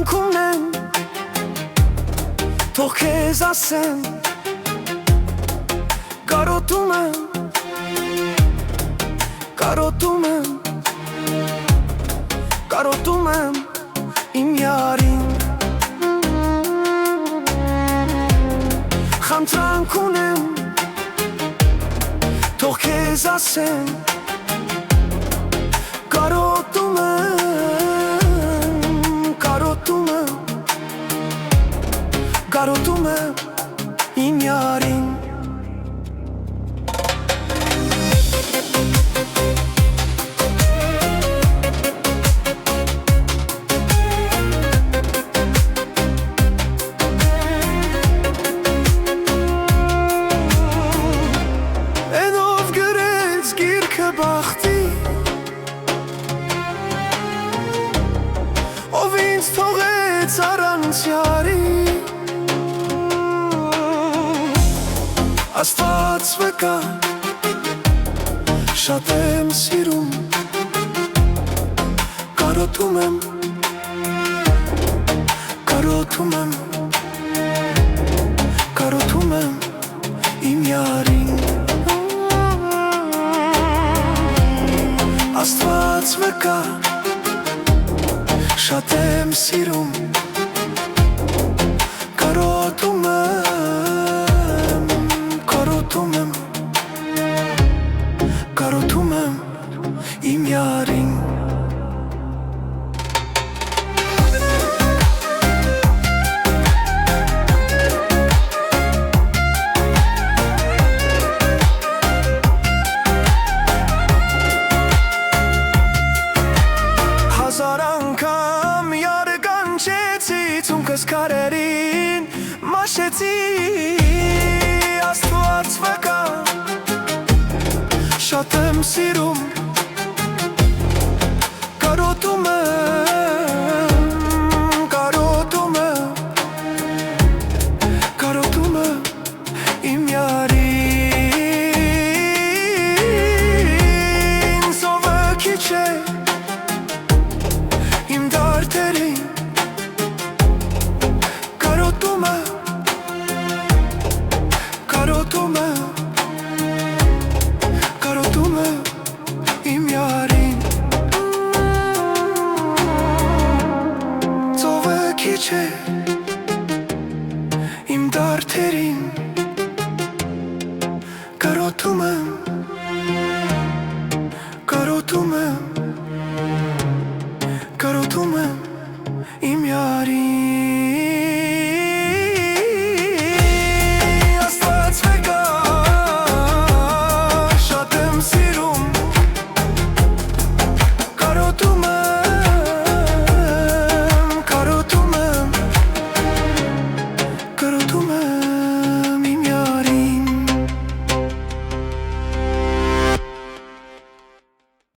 Խնդրանքում եմ, թող քեզ ասեմ, կարոտում եմ, կարոտում եմ, կարոտում եմ իմ յարին։ Խնդրանքում եմ, թող քեզ ասեմ, կարոտում եմ, կարոտում եմ, կարոտում եմ իմ յարին։ Բախտի ով ինձ թողեց առանց յարի, Աստված վկա, շատ եմ սիրում, կարոտում եմ, կարոտում եմ, կարոտում եմ իմ յարին։ Աստված վկա, շատ եմ սիրում, կարոտում եմ, կարոտում եմ, կարոտում եմ իմ յարին։ Հազար անգամ յարգանչեցի, ծունկս քարերին մաշեցի, Աստված վկա, շատ եմ սիրում, կարոտում եմ, կարոտում եմ, կարոտում եմ իմ յարին։ Սովը քիչ է իմ դարդերին, կարոտում եմ, կարոտում եմ, կարոտում եմ իմ յարին։ Ծովը քիչ է իմ դարդերին, կարոտում եմ, կարոտում եմ, կարոտում եմ իմ յարին։